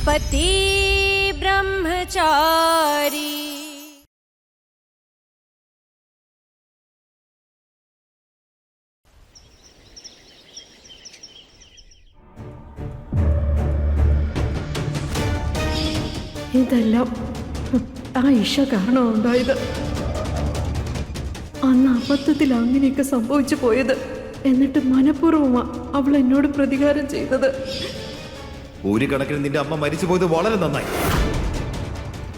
पति ब्रह्मचारी। ഇതെല്ലാം ആയിഷ കാരണം ഉണ്ടായത്. അന്ന് അബദ്ധത്തിൽ അങ്ങനെയൊക്കെ സംഭവിച്ചു പോയത്. എന്നിട്ട് മനഃപൂർവ്വമാ അവൾ എന്നോട് പ്രതികാരം ചെയ്തത്. ഒരു കണക്കിന് നിന്റെ അമ്മ മരിച്ചു പോയത് വളരെ നന്നായി.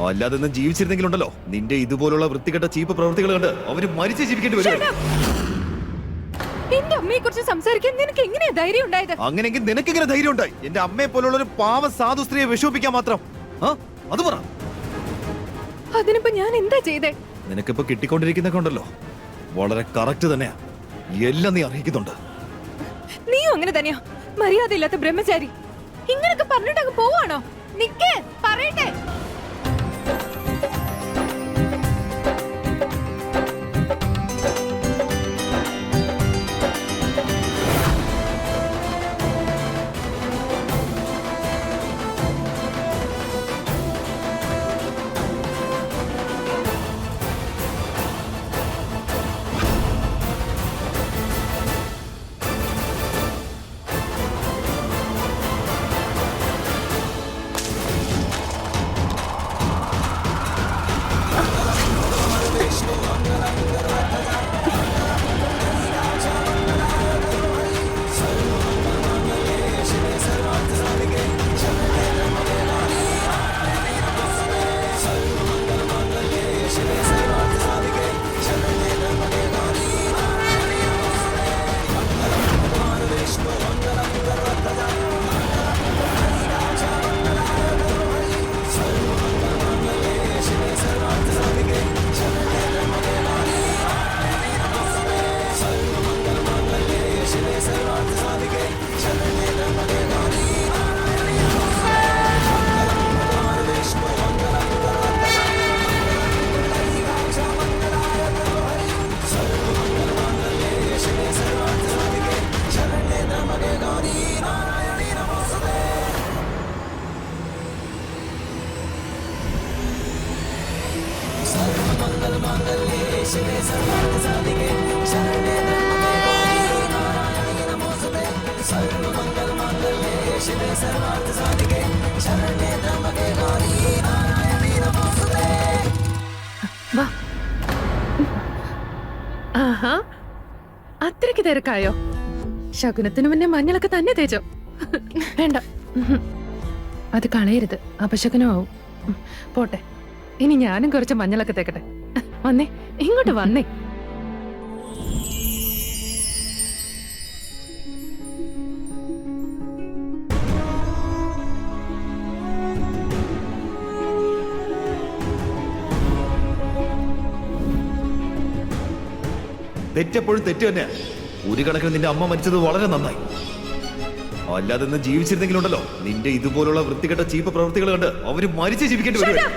അല്ലാതെ നിന്ന് ജീവിച്ചിരുന്നെങ്കിലുണ്ടല്ലോ നിന്റെ ഇതുപോലുള്ള വൃത്തികെട്ട ചീപ്പ് പ്രവൃത്തികൾ കണ്ട് അവര് മരിച്ചു ജീവിക്കേണ്ടി വരും. എന്റെ അമ്മയെ കുറിച്ച് സംസാരിക്കാൻ നിനക്ക് എങ്ങനെയാ ധൈര്യം ഉണ്ടായത്? അങ്ങനെയെങ്കിൽ നിനക്കെങ്ങനെ ധൈര്യം ഉണ്ടായി എന്റെ അമ്മയെ പോലുള്ള ഒരു പാവ സാധു സ്ത്രീയെ വിഷമിപ്പിക്കാൻ മാത്രം? അത് പറ. അതിനിപ്പോ ഞാൻ എന്താ ചെയ്തേ? നിനക്കിപ്പോ കിട്ടിക്കൊണ്ടിരിക്കുന്നൊക്കെ ഉണ്ടല്ലോ വളരെ കറക്റ്റ് തന്നെയാ. എല്ലാം നീ അറിയിക്കുന്നുണ്ട്. നീയും അങ്ങനെ തന്നെയാ, മര്യാദയില്ലാത്ത ബ്രഹ്മചാരി. ഇങ്ങനൊക്കെ പറഞ്ഞിട്ട് അങ്ങ് പോവാണോ? നിക്കേ, പറയട്ടെ. ആഹാ, അത്രയ്ക്ക് തിരക്കായോ? ശകുനത്തിന് മുന്നേ മഞ്ഞളൊക്കെ തന്നെ തേച്ചോ? വേണ്ട, അത് കളയരുത്, അപശകുനമാവും. പോട്ടെ, ഇനി ഞാനും കുറച്ച് മഞ്ഞളൊക്കെ തേക്കട്ടെ. വന്നേ, ഇങ്ങോട്ട് വന്നേ. തെറ്റെപ്പോഴും തെറ്റ് തന്നെയാ. ഒരു കണക്കിന് നിന്റെ അമ്മ മരിച്ചത് വളരെ നന്നായി. അല്ലാതെ നിന്ന് ജീവിച്ചിരുന്നെങ്കിലുണ്ടല്ലോ നിന്റെ ഇതുപോലുള്ള വൃത്തികെട്ട ചീപ്പ് പ്രവൃത്തികൾ കണ്ട് അവര് മരിച്ചു ജീവിക്കേണ്ടി വരും.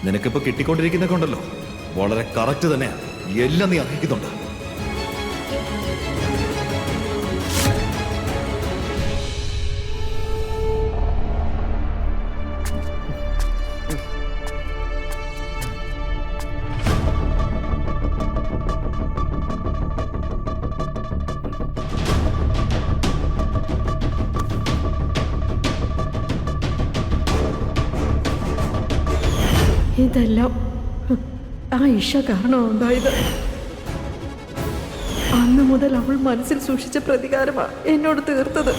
നിനക്കിപ്പോ കിട്ടിക്കൊണ്ടിരിക്കുന്നൊക്കെ ഉണ്ടല്ലോ വളരെ കറക്റ്റ് തന്നെയാ. എല്ലാം നീ അറിയിക്കുന്നുണ്ട്. ഇതെല്ലാം ആയിഷ കാരണം ഉണ്ടായത്. അന്ന് മുതൽ അവൾ മനസ്സിൽ സൂക്ഷിച്ച പ്രതികാരമാ എന്നോട് തീർത്തത്.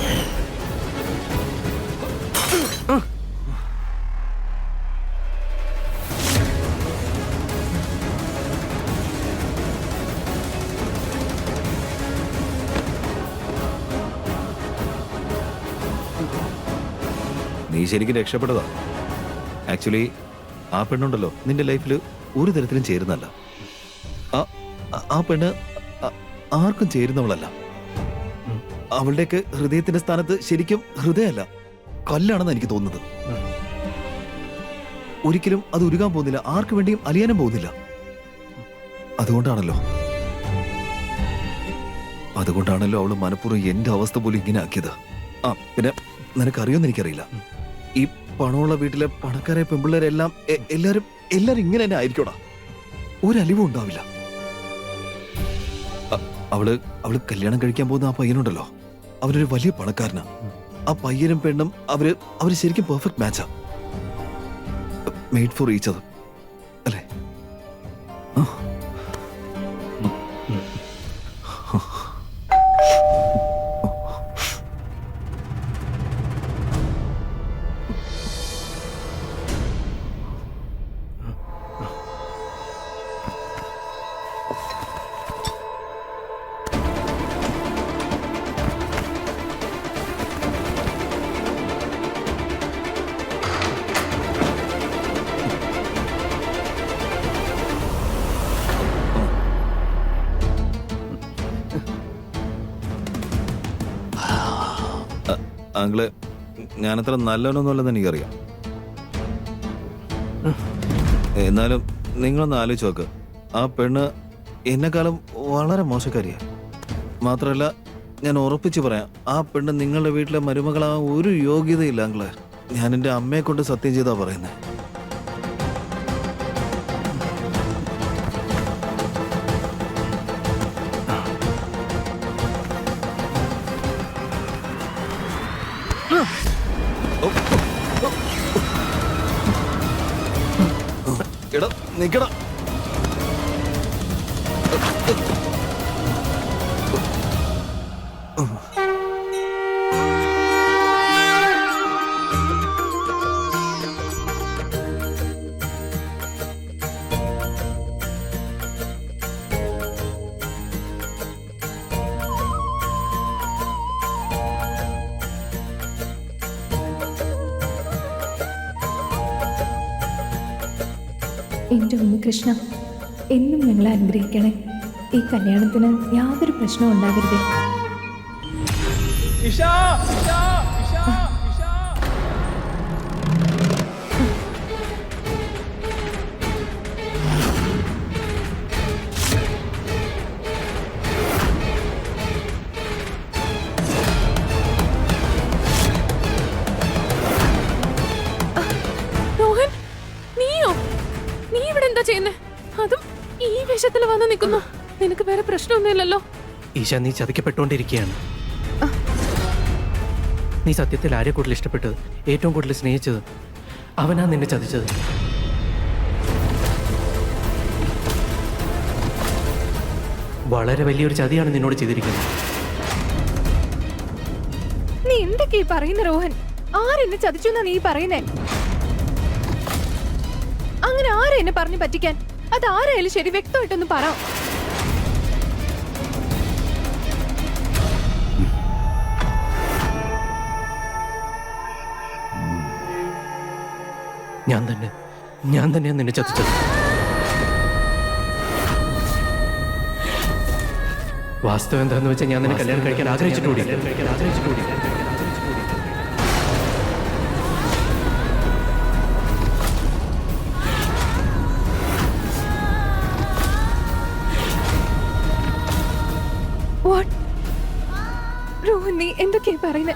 നീ ശരിക്കും രക്ഷപ്പെട്ടതാ. ആക്ച്വലി ആ പെണ്ണുണ്ടല്ലോ നിന്റെ ലൈഫിൽ ഒരു തരത്തിലും ചേരുന്നല്ല. ആ പെണ്ണ് ആർക്കും ചേരുന്നവളല്ല. അവളുടെയൊക്കെ ഹൃദയത്തിന്റെ സ്ഥാനത്ത് ശരിക്കും ഹൃദയമല്ല, കല്ലാണെന്ന് എനിക്ക് തോന്നുന്നത്. ഒരിക്കലും അത് ഉരുകാൻ പോകുന്നില്ല, ആർക്കു വേണ്ടിയും അലിയാനും പോകുന്നില്ല. അതുകൊണ്ടാണല്ലോ അവള് മനഃപൂർവ്വം എന്റെ അവസ്ഥ പോലും ഇങ്ങനെ ആക്കിയത്. പിന്നെ നിനക്കറിയോന്ന് എനിക്കറിയില്ല, ഈ പണമുള്ള വീട്ടിലെ പണക്കാരായ പെമ്പിള്ളേരെല്ലാം എല്ലാരും ഇങ്ങനെ തന്നെ ആയിരിക്കോടാ. ഒരലിവും ഉണ്ടാവില്ല. അവള് കല്യാണം കഴിക്കാൻ പോകുന്ന ആ പയ്യനുണ്ടല്ലോ, അവനൊരു വലിയ പണക്കാരനാ. ആ പയ്യനും പെണ്ണും അവര് ശരിക്കും പെർഫെക്റ്റ് മാച്ചാ. മെയ്ഡ് ഫോർ ഈച്ച് അതർ അല്ലേ? ആംഗ്ലേ, ഞാനത്ര നല്ലവനൊന്നുമല്ലെന്ന് എനിക്കറിയാം. എന്നാലും നിങ്ങളൊന്ന് ആലോചിച്ച് നോക്ക്, ആ പെണ്ണ് എന്നെക്കാളും വളരെ മോശക്കാരിയാ. മാത്രമല്ല, ഞാൻ ഉറപ്പിച്ച് പറയാം, ആ പെണ്ണ് നിങ്ങളുടെ വീട്ടിലെ മരുമകളാ ഒരു യോഗ്യതയില്ല ആംഗ്ലേ. ഞാൻ എൻ്റെ അമ്മയെ കൊണ്ട് സത്യം ചെയ്താ പറയുന്നത്. എടാ നിക്കടാ. എൻ്റെ ഉണ്ണികൃഷ്ണ, എന്നും ഞങ്ങളെ അനുഗ്രഹിക്കണേ. ഈ കല്യാണത്തിന് യാതൊരു പ്രശ്നവും ഉണ്ടാകരുതേ. രോഹൻ, നീയോ? നീ ഇവിടെ എന്താ ചെയ്യുന്നേ? അതും ഈ വേഷത്തിൽ വന്ന് നിൽക്കുന്നു. നിനക്ക് വേറെ പ്രശ്നമൊന്നുമില്ലല്ലോ? ഈശ, നീ ചതിക്കപ്പെട്ടുകൊണ്ടിരിക്കുകയാണ്. നീ സത്യത്തിൽ ആരെ കൂടുതൽ ഇഷ്ടപ്പെട്ടത്, ഏറ്റവും കൂടുതൽ സ്നേഹിച്ചത്? അവനാ നിന്നെ ചതിച്ചത്. വളരെ വലിയൊരു ചതിയാണ് നിന്നോട് ചെയ്തിരിക്കുന്നത്. നീ എന്തൊക്കെയാ പറയുന്ന രോഹൻ? ആരെന്നെ ചതിച്ചു എന്നാ നീ പറയുന്നേ? അങ്ങനെ ആരെ എന്നെ പറഞ്ഞു പറ്റിക്കാൻ? അത് ആരായാലും ശരി, വ്യക്തമായിട്ടൊന്ന് പറ. ഞാൻ തന്നെയാണ് നിന്നെ ചതിച്ചത്. വാസ്തവം എന്താന്ന് വെച്ചാൽ ഞാൻ നിന്നെ കല്യാണം കഴിക്കാൻ ആഗ്രഹിച്ചിട്ടുകൂടി. രോഹൻ, നീ എന്തൊക്കെയാ പറയുന്നേ?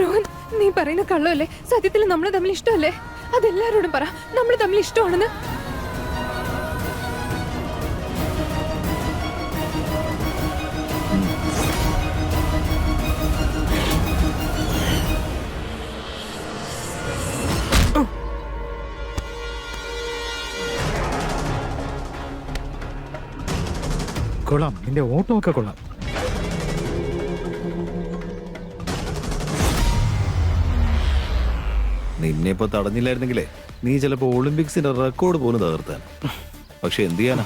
രോഹൻ, നീ പറയുന്ന കള്ളല്ലേ? സത്യത്തിൽ നമ്മൾ തമ്മിൽ ഇഷ്ടമല്ലേ? അതെല്ലാരോടും പറ, നമ്മൾ തമ്മിൽ ഇഷ്ടമാണെന്ന്. കൊള്ളാം, നിന്റെ ഓട്ടോ ഒക്കെ കൊള്ളാം. നിന്നെ ഇപ്പൊ തടഞ്ഞില്ലായിരുന്നെങ്കിലേ നീ ചിലപ്പോ ഒളിമ്പിക്സിന്റെ റെക്കോർഡ് പോലും തകർത്താൻ. പക്ഷെ എന്ത് ചെയ്യാനാ,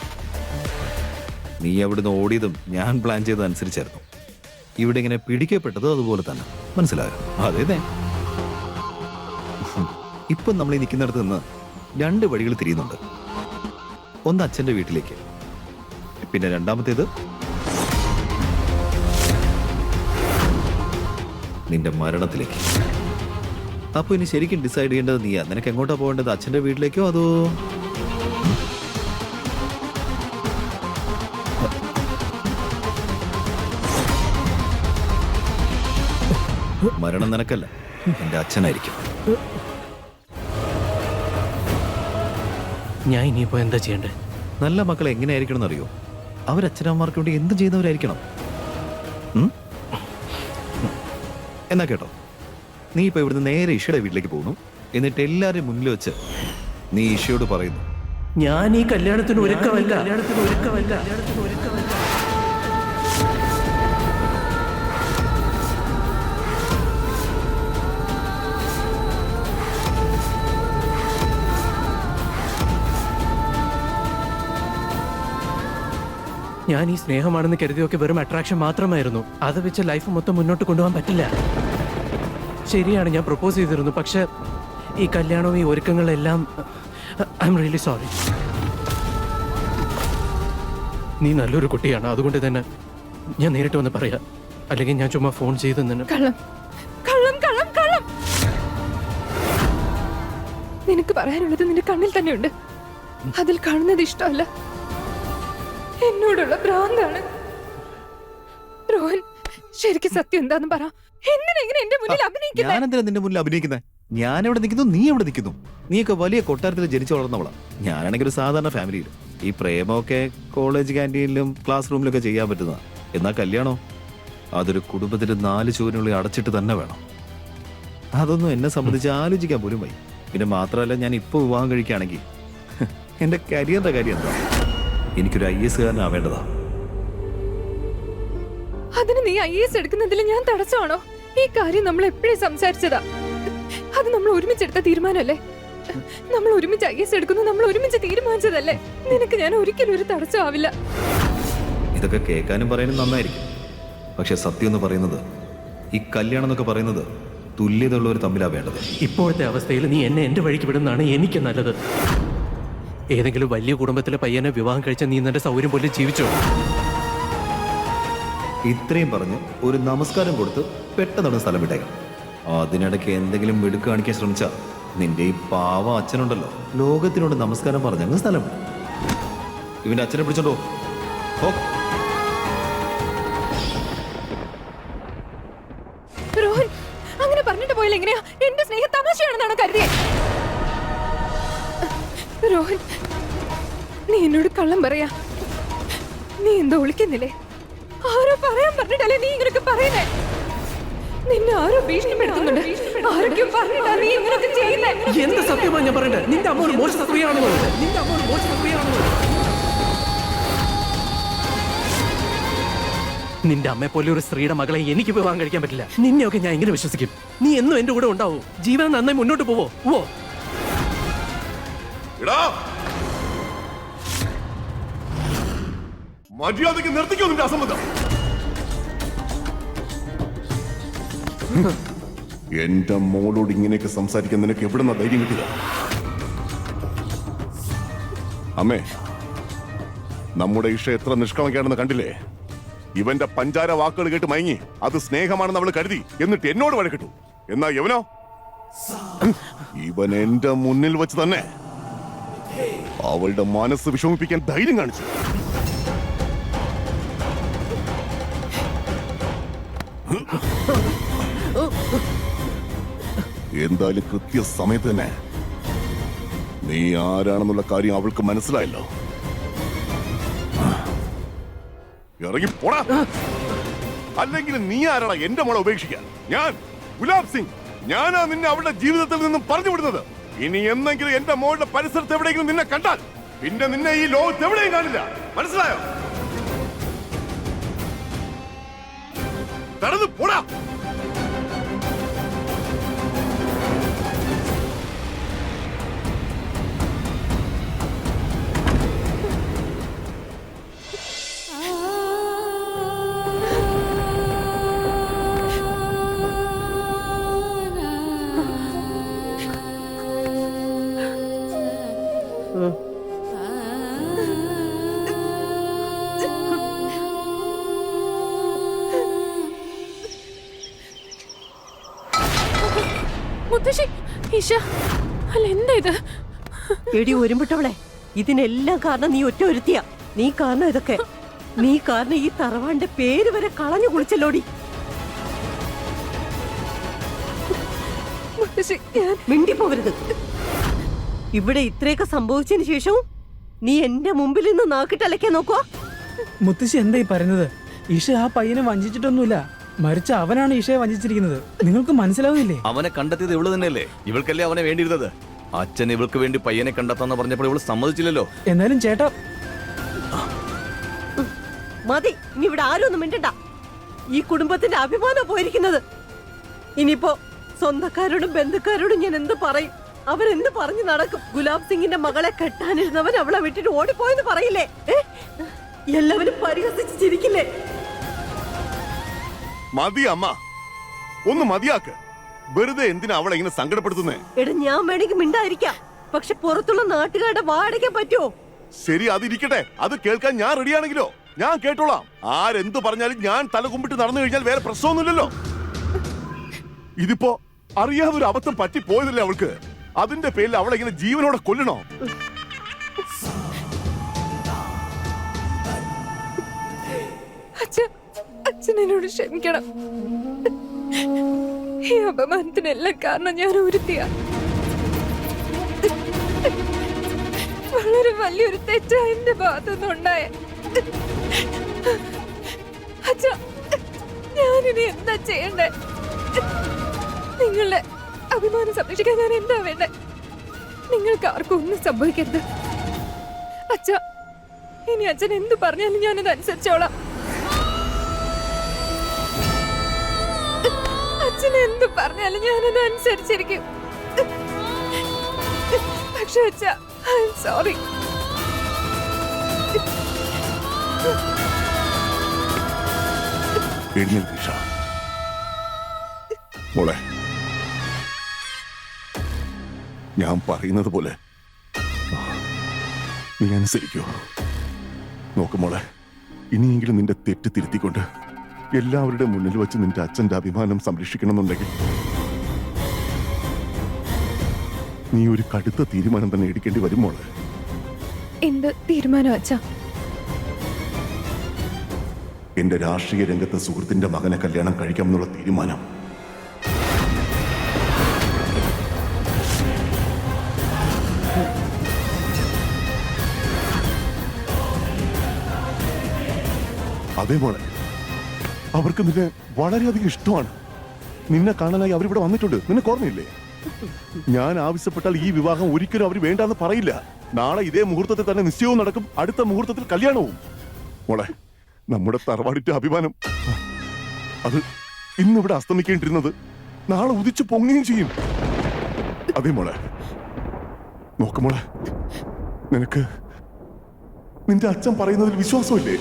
നീ അവിടുന്ന് ഓടിയതും ഞാൻ പ്ലാൻ ചെയ്തതനുസരിച്ചായിരുന്നു. ഇവിടെ ഇങ്ങനെ പിടിക്കപ്പെട്ടതും അതുപോലെ തന്നെ, മനസ്സിലായോ? അതേതെ. ഇപ്പൊ നമ്മൾ ഈ നിൽക്കുന്നിടത്ത് നിന്ന് രണ്ട് വഴികൾ തിരിയുന്നുണ്ട്. ഒന്ന് അച്ഛൻ്റെ വീട്ടിലേക്ക്, പിന്നെ രണ്ടാമത്തേത് നിന്റെ മരണത്തിലേക്ക്. അപ്പൊ ഇനി ശരിക്കും ഡിസൈഡ് ചെയ്യേണ്ടത് നീയാ. നിനക്ക് എങ്ങോട്ടാ പോകേണ്ടത്? അച്ഛൻ്റെ വീട്ടിലേക്കോ അതോ മരണം നിനക്കല്ല, എന്റെ അച്ഛനായിരിക്കും. ഞാൻ ഇനിയിപ്പോ എന്താ ചെയ്യണ്ടേ? നല്ല മക്കൾ എങ്ങനെയായിരിക്കണം എന്നറിയോ? അവരച്ഛനമ്മമാർക്ക് വേണ്ടി എന്ത് ചെയ്യുന്നവരായിരിക്കണം. ഉം? എന്നാ കേട്ടോ, നീ ഇപ്പൊ ഇവിടുന്ന് നേരെ ഇഷയുടെ വീട്ടിലേക്ക് പോകുന്നു. എന്നിട്ട് എല്ലാവരും മുന്നിൽ വെച്ച് നീ ഇഷയോട് പറയുന്നു, ഞാൻ ഈ കല്യാണത്തിന് ഒരുക്കമല്ല. ഞാൻ ഈ സ്നേഹമാണെന്ന് കരുതിയൊക്കെ വെറും അട്രാക്ഷൻ മാത്രമായിരുന്നു. അത് വെച്ച് ലൈഫ് മൊത്തം മുന്നോട്ട് കൊണ്ടുപോകാൻ പറ്റില്ല. ശരിയാണ്, ഞാൻ പ്രപ്പോസ് ചെയ്തിരുന്നു. പക്ഷെ ഈ കല്യാണവും ഈ ഒരുക്കങ്ങളെല്ലാം ഐ എം റിയലി സോറി. നീ നല്ലൊരു കുട്ടിയാണ്, അതുകൊണ്ട് തന്നെ ഞാൻ നേരിട്ട് വന്ന് പറയാം. അല്ലെങ്കിൽ ഞാൻ ചുമ്മാ ഫോൺ ചെയ്ത് നിന്ന് കള്ളം കള്ളം കള്ളം കള്ളം. നിനക്ക് പറയാനുള്ളത് നിന്റെ കണ്ണിൽ തന്നെയുണ്ട്. അതിൽ കാണുന്നത് ഇഷ്ടമല്ല, എന്നോടുള്ള ഭ്രാന്താണ്. രോഹൻ, ശരിക്കും സത്യം എന്താന്ന് പറ. എന്തിനെങ്ങനെ എന്റെ മുന്നിൽ അഭിനയിക്കുന്നത്? ഞാനെന്തിനാ നിന്റെ മുന്നിൽ അഭിനയിക്കുന്നത്? ഞാൻ എവിടെ നിൽക്കുന്നു, നീ എവിടെ നിൽക്കുന്നു? നീയൊക്കെ വലിയ കൊട്ടാരത്തിൽ ജനിച്ചു വളർന്നവളാ. ഞാനാണെങ്കിൽ ഒരു സാധാരണ ഫാമിലിയിൽ. ഈ പ്രേമമൊക്കെ കോളേജ് ക്യാൻറ്റീനിലും ക്ലാസ് റൂമിലൊക്കെ ചെയ്യാൻ പറ്റുന്ന. എന്നാൽ കല്യാണോ, അതൊരു കുടുംബത്തിന്റെ 4 ചുവരിനുള്ളിൽ അടച്ചിട്ട് തന്നെ വേണം. അതൊന്നും എന്നെ സംബന്ധിച്ച് ആലോചിക്കാൻ പോലും വയ്യ. പിന്നെ മാത്രമല്ല, ഞാൻ ഇപ്പോൾ വിവാഹം കഴിക്കുകയാണെങ്കിൽ എന്റെ കരിയറിന്റെ കാര്യം എന്താ? എനിക്കൊരു IAS കാരനാവേണ്ടതാ. അതിന് നീ IAS എടുക്കുന്നതിൽ ഞാൻ തടസ്സമാണോ? ഈ കാര്യം നമ്മൾ എപ്പോഴും സംസാരിച്ചതാ. അത് നമ്മൾ ഒരുമിച്ചെടുത്ത തീരുമാനമല്ലേ? നമ്മൾ ഒരുമിച്ച് IAS എടുക്കുന്നു, നമ്മൾ ഒരുമിച്ച് തീരുമാനിച്ചതല്ലേ? നിനക്ക് ഞാൻ ഒരിക്കലും ഒരു തടസ്സമാവില്ല. ഇതൊക്കെ കേൾക്കാനും പറയാനും നന്നായിരിക്കും. പക്ഷെ സത്യം എന്ന് പറയുന്നത്, ഈ കല്യാണം എന്നൊക്കെ പറയുന്നത് തുല്യതയുള്ളവർ തമ്മിലാ വേണ്ടത്. ഇപ്പോഴത്തെ അവസ്ഥയിൽ നീ എന്നെ എന്റെ വഴിക്ക് വിടുന്നതാണ് എനിക്ക് നല്ലത്. ഏതെങ്കിലും വലിയ കുടുംബത്തിലെ പയ്യനെ വിവാഹം കഴിച്ച നീ നിന്റെ സൗകര്യം പോലെ ജീവിച്ചോ? ഇത്രയും പറഞ്ഞ് ഒരു നമസ്കാരം കൊടുത്ത് പെട്ടെന്ന് സ്ഥലം വിട്ടേക്കാം. അതിനിടയ്ക്ക് എന്തെങ്കിലും മിടുക്ക് കാണിക്കാൻ ശ്രമിച്ചാ നിന്റെ ഈ പാവ അച്ഛനുണ്ടല്ലോ, ലോകത്തിനോട് നമസ്കാരം പറഞ്ഞങ്ങ് സ്ഥലം വിടും. ഇവന്റെ അച്ഛനെ പിടിച്ചോണ്ടോ. രോഹൻ, അങ്ങനെ പറഞ്ഞിട്ട് പോയാൽ എങ്ങനെയാ? എന്റെ സ്നേഹം തമാശയാണെന്നാണ് കരുതിയേ? രോഹൻ, നീ എന്നോട് കള്ളം പറയാ. നീ എന്താ ഒളിക്കുന്നില്ലേ? ആരോ പറയാൻ പറഞ്ഞിട്ടല്ലേ നീ ഇങ്ങനൊക്കെ പറയുന്നേ? നിന്നെ ആരോ ഭീഷണിപ്പെടുത്തുന്നുണ്ട്. ആരൊക്കെയോ പറഞ്ഞിട്ടാ നീ ഇങ്ങനൊക്കെ ചെയ്യുന്നേ? എന്ത് സത്യമാണ് ഞാൻ പറയണ്ടേ? നിന്റെ അമ്മ ഒരു മോശ സ്ത്രീയാണെന്ന് പറഞ്ഞത്. നിന്റെ അമ്മ ഒരു മോശ സ്ത്രീയാണെന്ന് പറഞ്ഞത്. നിന്റെ അമ്മയെ പോലെ ഒരു സ്ത്രീയുടെ മകളെ എനിക്ക് വിവാഹം കഴിക്കാൻ പറ്റില്ല. നിന്നെയൊക്കെ ഞാൻ എങ്ങനെ വിശ്വസിക്കും? നീ എന്നും എന്റെ കൂടെ ഉണ്ടാവൂ. ജീവൻ നന്നായി മുന്നോട്ട് പോവോ? ഓ മര്യാദയ്ക്ക് നിർത്തിക്കോ നിന്റെ അസംബന്ധം. എന്റെ മോളോട് ഇങ്ങനെയൊക്കെ സംസാരിക്കാൻ നിനക്ക് എവിടുന്ന ധൈര്യം കിട്ടിയത്? അമ്മേ, നമ്മുടെ ഇഷ എത്ര നിഷ്കളങ്കയാണെന്ന് കണ്ടില്ലേ? ഇവന്റെ പഞ്ചാര വാക്കുകൾ കേട്ട് മയങ്ങി അത് സ്നേഹമാണെന്ന് അവള് കരുതി. എന്നിട്ട് എന്നോട് വഴക്കിട്ടു. എന്നാ യവനോ, ഇവൻ എന്റെ മുന്നിൽ വെച്ച് തന്നെ അവളുടെ മനസ്സ് വിഷമിപ്പിക്കാൻ ധൈര്യം കാണിച്ചു. എന്തായാലും കൃത്യസമയത്ത് തന്നെ നീ ആരാണെന്നുള്ള കാര്യം അവൾക്ക് മനസ്സിലായല്ലോ. ഇറങ്ങി പോടാ. അല്ലെങ്കിൽ നീ ആരാടാ എന്റെ മോളെ ഉപേക്ഷിക്കാൻ? ഞാൻ ഗുലാബ് സിംഗ്, ഞാനാ നിന്നെ അവളുടെ ജീവിതത്തിൽ നിന്നും പറഞ്ഞു വിടുന്നത്. ഇനി എന്നെങ്കിലും എന്റെ മോളുടെ പരിസരത്ത് എവിടെയെങ്കിലും നിന്നെ കണ്ടാൽ പിന്നെ നിന്നെ ഈ ലോകത്ത് എവിടെയും കാണില്ല. മനസ്സിലായോ? തടഞ്ഞു പോടാ. ഈശ, അല്ല എന്താ ഇത്? എടി ഒരുമ്പിട്ടവളെ, ഇതിനെല്ലാം കാരണം നീ ഒറ്റ ഒരുത്തിയാ. നീ കാരണം ഇതൊക്കെ. നീ കാരണം ഈ തറവാന്റെ പേര് വരെ കളഞ്ഞു കുളിച്ചല്ലോടി. മുത്തശ്ശി, ഞാൻ മിണ്ടിപ്പോവരുത്. ഇവിടെ ഇത്രയൊക്കെ സംഭവിച്ചതിന് ശേഷവും നീ എന്റെ മുമ്പിൽ നിന്ന് നാക്കിട്ടലക്കാൻ നോക്കുക. മുത്തശ്ശി എന്താ ഈ പറയുന്നത്? ഈശ ആ പയ്യനെ വഞ്ചിച്ചിട്ടൊന്നുമില്ല, മറിച്ച് അവനാണ് ഈശയെ വഞ്ചിച്ചിരിക്കുന്നത്. നിങ്ങൾക്ക് മനസ്സിലാവുന്നില്ലേ? അവനെ കണ്ടെത്തിയത് ഇവള് തന്നെയല്ലേ? ഇവൾക്കല്ലേ അവനെ വേണ്ടിയിരുന്നത്? അച്ഛൻ ഇവൾക്ക് വേണ്ടി പയ്യനെ കണ്ടെത്താന്ന് പറഞ്ഞപ്പോൾ ഇവള് സമ്മതിച്ചില്ലല്ലോ. എന്നാലും ചേട്ടാ, മതി, ഇനി ഇവിടെ ആരും ഒന്നും മിണ്ടണ്ട. ഈ കുടുംബത്തിന്റെ അഭിമാനം പോയിരിക്കുന്നത്. ഇനിയിപ്പോ സ്വന്തക്കാരോടും ബന്ധുക്കാരോടും ഞാൻ എന്ത് പറയും? അവരെന്ത് പറഞ്ഞു നടക്കും? ഗുലാബ് സിംഗിന്റെ മകളെ കെട്ടാനിരുന്നവൻ അവളെ വിട്ടിട്ട് ഓടിപ്പോയെന്ന് പറയില്ലേ? എല്ലാവരും പരിഹസിച്ച് ചിരിക്കില്ലേ? മതി അമ്മ, ഒന്ന് മതിയാക്ക്. വെറുതെ എന്തിനാ അവളെ ഇങ്ങനെ സങ്കടപ്പെടുത്തുന്നേ? എടാ, ഞാൻ വേണമെങ്കിൽ മിണ്ടായിരിക്കാം, പക്ഷെ പുറത്തുള്ള നാട്ടുകാരുടെ വാടകയ്ക്കാൻ പറ്റുമോ? ശരി, അതിരിക്കട്ടെ. അത് കേൾക്കാൻ ഞാൻ റെഡിയാണെങ്കിലോ ഞാൻ കേട്ടോളാം. ആരെന്തു പറഞ്ഞാലും ഞാൻ തല കുമ്പിട്ട് നടന്നു കഴിഞ്ഞാൽ വേറെ പ്രശ്നമൊന്നുമില്ലല്ലോ. ഇതിപ്പോ അറിയാതെ ഒരു അബദ്ധം പറ്റി പോയതല്ലേ അവൾക്ക്. അതിന്റെ പേരിൽ അവളെ ഇങ്ങനെ ജീവനോടെ കൊല്ലണോ? അച്ഛൻ എന്നോട് ക്ഷമിക്കണം. ഈ അപമാനത്തിനെല്ലാം കാരണം ഞാൻ ഒരുത്തിയാ. വളരെ വലിയൊരു തെറ്റാ എന്റെ ഭാഗത്തുനിന്നുണ്ടായ. അച്ഛാ, ഞാനിനി എന്താ ചെയ്യണ്ടേ? നിങ്ങളുടെ അഭിമാനം സംരക്ഷിക്കാൻ ഞാൻ എന്താ വേണ്ടേ? നിങ്ങൾക്ക് ആർക്കും ഒന്നും സംഭവിക്കരുത്. അച്ഛാ, ഇനി അച്ഛൻ എന്ത് പറഞ്ഞാലും ഞാനത് അനുസരിച്ചോളാം. അച്ഛൻ എന്ത് പറഞ്ഞാലും ഞാനത് അനുസരിച്ചിരിക്കും. പക്ഷെ അച്ഛാ, ഐ എം സോറി. മോളെ, ഞാൻ പറയുന്നത് പോലെ നീ അനുസരിക്കോ? നോക്കുമോളെ, ഇനിയെങ്കിലും നിന്റെ തെറ്റ് തിരുത്തിക്കൊണ്ട് എല്ലാവരുടെ മുന്നിൽ വെച്ച് നിന്റെ അച്ഛന്റെ അഭിമാനം സംരക്ഷിക്കണമെന്നുണ്ടെങ്കിൽ നീ ഒരു കടുത്ത തീരുമാനം തന്നെ എടുക്കേണ്ടി വരും മോളെ. എന്ത് തീരുമാനം അച്ഛാ? എന്റെ രാഷ്ട്രീയ രംഗത്തെ സുഹൃത്തിന്റെ മകനെ കല്യാണം കഴിക്കാമെന്നുള്ള തീരുമാനം. അതേ മോളെ, അവർക്ക് നിന്നെ വളരെയധികം ഇഷ്ടമാണ്. നിന്നെ കാണാനായി അവരിവിടെ വന്നിട്ടുണ്ട്. നിനക്ക് ഓർമ്മയില്ലേ? ഞാൻ ആവശ്യപ്പെട്ടാൽ ഈ വിവാഹം ഒരിക്കലും അവർ വേണ്ടാന്ന് പറയില്ല. നാളെ ഇതേ മുഹൂർത്തത്തിൽ തന്നെ നിശ്ചയവും നടക്കും, അടുത്ത മുഹൂർത്തത്തിൽ കല്യാണവും. മോളെ, നമ്മുടെ തറവാടിന്റെ അഭിമാനം അത് ഇന്നിവിടെ അസ്തമിക്കേണ്ടിരുന്നത് നാളെ ഉദിച്ചു പൊങ്ങുകയും ചെയ്യും. അതേ മോളെ, നോക്കുമോളെ, നിനക്ക് നിന്റെ അച്ഛൻ പറയുന്നതിൽ വിശ്വാസമില്ലേ?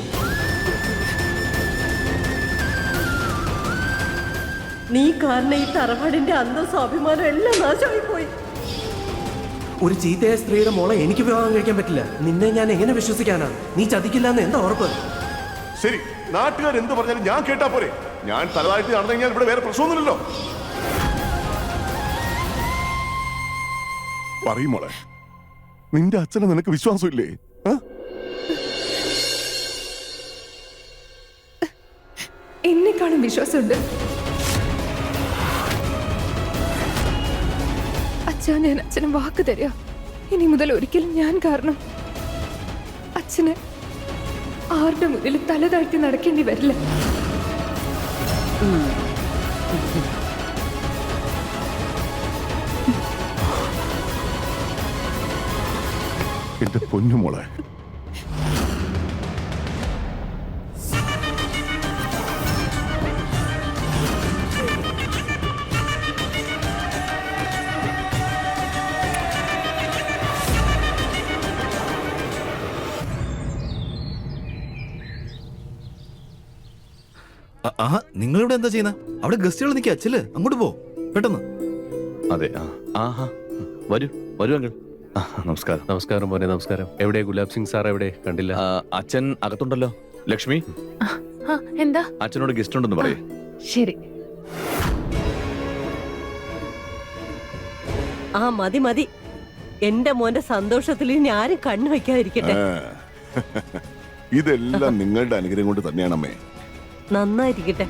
നീ കാരണം ഈ തറവാടിന്റെ അന്തസ്സും അഭിമാനം എല്ലാം നാശമായി പോയി. ഒരു ചീത്തയായ സ്ത്രീയുടെ മോളെ എനിക്ക് വിവാഹം കഴിക്കാൻ പറ്റില്ല. നിന്നെ ഞാൻ എങ്ങനെ വിശ്വസിക്കാനാണ്? നീ ചതിക്കില്ല എന്ന് എന്താ ഉറപ്പ്? ശരി, നാട്ടുകാർ എന്ത് പറഞ്ഞാലും ഞാൻ കേട്ടാ പോരെ? ഞാൻ തലതാഴ്ത്തി നടന്നു കഴിഞ്ഞാൽ ഇവിടെ വേറെ പ്രശ്നമൊന്നുമില്ലല്ലോ. പറയും മോളെ, നിന്റെ അച്ഛനെ നിനക്ക് വിശ്വാസമില്ലേ? എന്നെക്കാളും വിശ്വാസമുണ്ട് അച്ഛാ. ഞാൻ അച്ഛന് വാക്ക് തരിക, ഇനി മുതൽ ഒരിക്കലും ഞാൻ കാരണം അച്ഛന് ആരുടെ മുന്നിൽ തല താഴ്ത്തി നടക്കേണ്ടി വരില്ല. എന്റെ പൊന്നുമോളെ, ആഹാ, നിങ്ങളിവിടെ എന്താ ചെയ്യുന്ന? അവിടെ ഗസ്റ്റുകൾ നിൽക്കുക. അച്ഛല് അങ്ങോട്ട് പോ പെട്ടെന്ന്. അതെ, ആഹാ, വരൂ വരൂ അങ്കിൾ. നമസ്കാരം. നമസ്കാരം മോനെ, നമസ്കാരം. എവിടെ ഗുലാബ് സിംഗ് സാർ? എവിടെ? കണ്ടില്ല. അച്ഛൻ അകത്തുണ്ടല്ലോ. ലക്ഷ്മി, എന്താ? അച്ഛനോട് ഗസ്റ്റ് ഉണ്ടെന്ന് പറയേ. ശരി. ആ മതി മതി, എന്റെ മോന്റെ സന്തോഷത്തിൽ ഇനി ആരും കണ്ണു വെക്കാതിരിക്കട്ടെ. ഇതെല്ലാം നിങ്ങളുടെ അനുഗ്രഹം കൊണ്ട് തന്നെയാണ് അമ്മേ. നന്നായിരിക്കട്ടെ.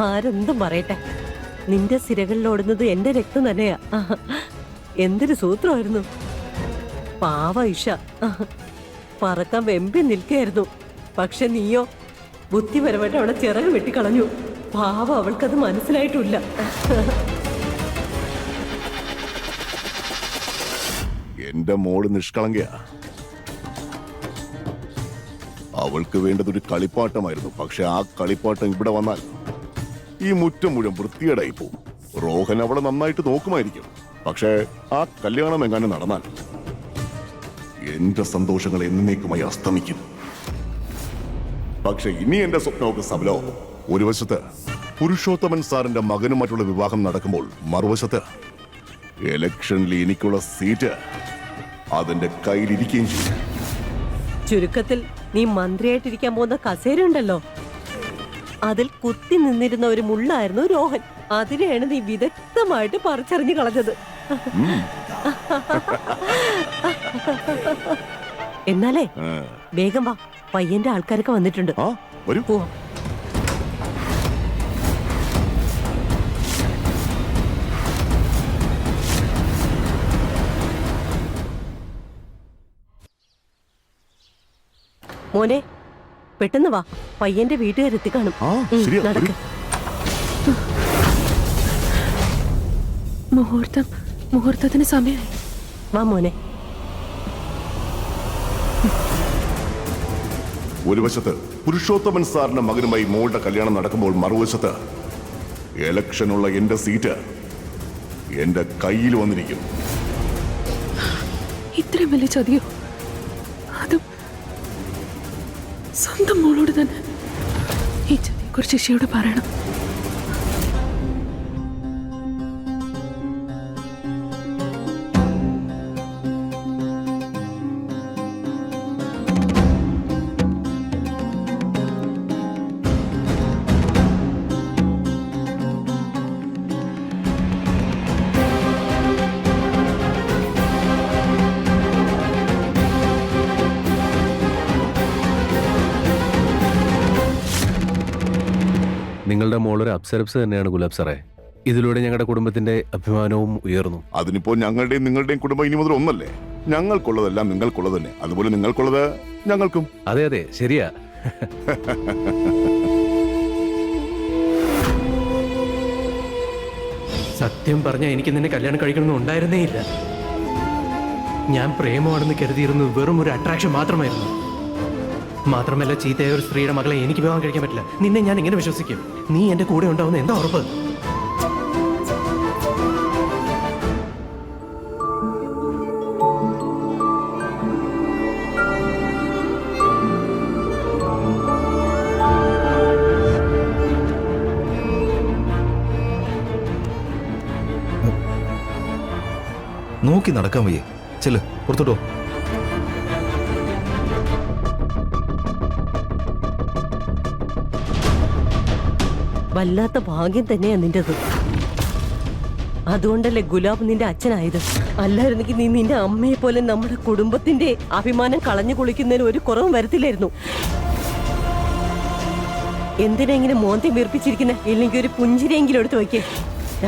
ആരെന്തും പറയട്ടെ, നിന്റെ സിരകളിൽ ഓടുന്നത് എന്റെ രക്തം തന്നെയാ. എന്തൊരു സൂത്രമായിരുന്നു. പാവ ഇഷ പറക്കാൻ വെമ്പി നിൽക്കായിരുന്നു. പക്ഷെ നീയോ ബുദ്ധിപരമായിട്ട് അവളെ ചിറക് വെട്ടിക്കളഞ്ഞു. പാവ അവൾക്കത് മനസ്സിലായിട്ടില്ല. എന്റെ മോള് നിഷ്കളങ്കയാ. അവൾക്ക് വേണ്ടത് ഒരു കളിപ്പാട്ടമായിരുന്നു. പക്ഷെ ആ കളിപ്പാട്ടം ഇവിടെ വന്നാൽ ഈ മുറ്റം മുഴുവൻ വൃത്തികേടായി പോവും. റോഹൻ അവളെ നന്നായിട്ട് നോക്കുമായിരിക്കും. പക്ഷേ ആ കല്യാണം എങ്ങാനും നടന്നാൽ എന്റെ സന്തോഷങ്ങൾ എന്നേക്കുമായി അസ്തമിക്കും. പക്ഷെ ഇനി എന്റെ സ്വപ്നമൊക്കെ സബലോ. ഒരു വശത്ത് പുരുഷോത്തമൻ സാറിന്റെ മകനും മറ്റുള്ള വിവാഹം നടക്കുമ്പോൾ മറുവശത്ത് ഇലക്ഷനിൽ എനിക്കുള്ള സീറ്റ് അതിന്റെ കയ്യിലിരിക്കുകയും ചെയ്യും. ചുരുക്കത്തിൽ നീ മന്ത്രിയായിട്ടിരിക്കാൻ പോകുന്ന കസേര ഉണ്ടല്ലോ, അതിൽ കുത്തി നിന്നിരുന്ന ഒരു മുള്ളായിരുന്നു രോഹൻ. അതിനെയാണ് നീ വിദഗ്ധമായിട്ട് പറിച്ചറിഞ്ഞു കളഞ്ഞത്. എന്നാലേ വേഗം വാ, പയ്യന്റെ ആൾക്കാരൊക്കെ വന്നിട്ടുണ്ട്. വരൂ. പോവാം. മോനെ പെട്ടെന്ന് വാ, പയ്യന്റെ വീട്ടുകാരെത്തി കാണും. ശരിയാ, നടക്ക്. മുഹൂർത്തത്തിന് സമയമായി. വാ മോനെ. ഒരു വശത്ത് പുരുഷോത്തമൻ സാറിന്റെ മകനുമായി മോളുടെ കല്യാണം നടക്കുമ്പോൾ മറുവശത്ത് ഇലക്ഷനുള്ള എന്റെ സീറ്റ് എന്റെ കയ്യിൽ വന്നിരിക്കും. ഇത്രയും വലിയ ചതിയോ? അതും സ്വന്തം മോളോട് തന്നെ. ഈ ചതിയെ കുറിച്ച് ഇഷയോട് പറയണം. നിങ്ങളുടെ മോളൊരു അപ്സരപ്സ് തന്നെയാണ് ഗുലാബ് സാറേ. ഇതിലൂടെ ഞങ്ങളുടെ കുടുംബത്തിന്റെ അഭിമാനവും ഉയർന്നു. അതിനിപ്പോ ഞങ്ങളുടെയും നിങ്ങളുടെയും കുടുംബം ഇനി മുതൽ ഒന്നല്ലേ. ഞങ്ങൾക്കുള്ളതെല്ലാം നിങ്ങൾക്കുള്ളത് തന്നെ, അതുപോലെ നിങ്ങൾക്കുള്ളത് ഞങ്ങൾക്കും. അതെ അതെ, ശരിയാ. സത്യം പറഞ്ഞാൽ എനിക്ക് നിന്നെ കല്യാണം കഴിക്കണമെന്ന് ഉണ്ടായിരുന്നേ ഇല്ല. ഞാൻ പ്രേമമാണെന്ന് കരുതിയിരുന്നത് വെറും ഒരു അട്രാക്ഷൻ മാത്രമായിരുന്നു. മാത്രമല്ല, ചീത്തയായ ഒരു സ്ത്രീയുടെ മകളെ എനിക്ക് വിവാഹം കഴിക്കാൻ പറ്റില്ല. നിന്നെ ഞാൻ എങ്ങനെ വിശ്വസിക്കും? നീ എന്റെ കൂടെ ഉണ്ടാവുന്ന എന്താ ഉറപ്പ്? നോക്കി നടക്കാൻ വയ്യേ? ചെല്ല്, പുറത്തോട്ടോ. വല്ലാത്ത ഭാഗ്യം തന്നെയാ നിന്റേത്. അതുകൊണ്ടല്ലേ ഗുലാബ് നിന്റെ അച്ഛനായത്. അല്ലായിരുന്നെങ്കിൽ നീ നിന്റെ അമ്മയെ പോലെ നമ്മുടെ കുടുംബത്തിന്റെ അഭിമാനം കളഞ്ഞു കുളിക്കുന്നതിന് ഒരു കുറവും വരത്തില്ലായിരുന്നു. എന്തിനാ ഇങ്ങനെ മോന്തി വീർപ്പിച്ചിരിക്കുന്നെ? ഇല്ലെങ്കിൽ ഒരു പുഞ്ചിരിയെങ്കിലും എടുത്ത് വയ്ക്കേ.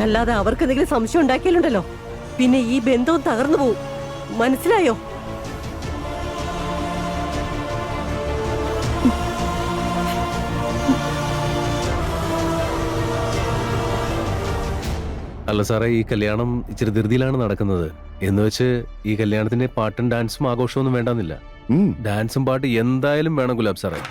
അല്ലാതെ അവർക്ക് എന്തെങ്കിലും സംശയം ഉണ്ടാക്കിയാലുണ്ടല്ലോ, പിന്നെ ഈ ബന്ധവും തകർന്നു പോവും. മനസ്സിലായോ? അല്ല സാറേ, ഈ കല്യാണം ഇച്ചിരി ധൃതിയിലാണ് നടക്കുന്നത്. എന്ന് വെച്ച് ഈ കല്യാണത്തിന്റെ പാട്ടും ഡാൻസും ആഘോഷമൊന്നും വേണ്ടെന്നില്ല. ഡാൻസും പാട്ട് എന്തായാലും വേണം ഗുലാബ് സാറേ.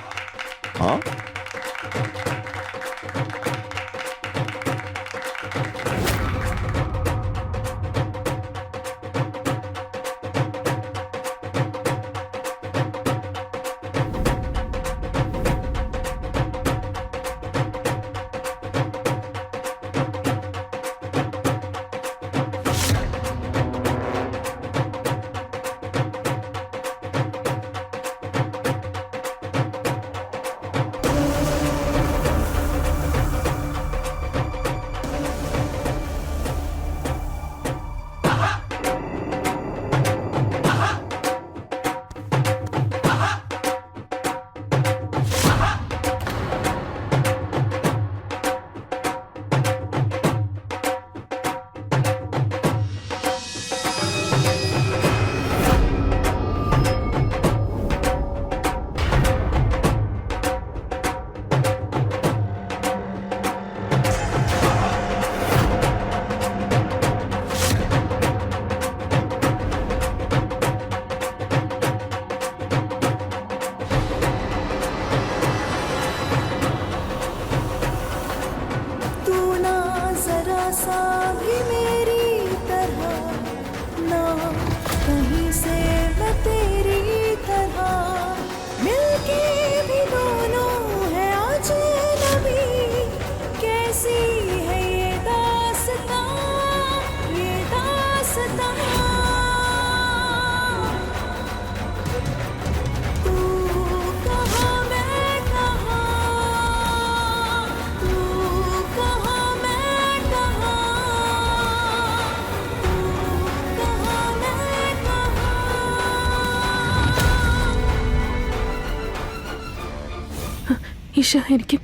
ഇഷ, എനിക്ക്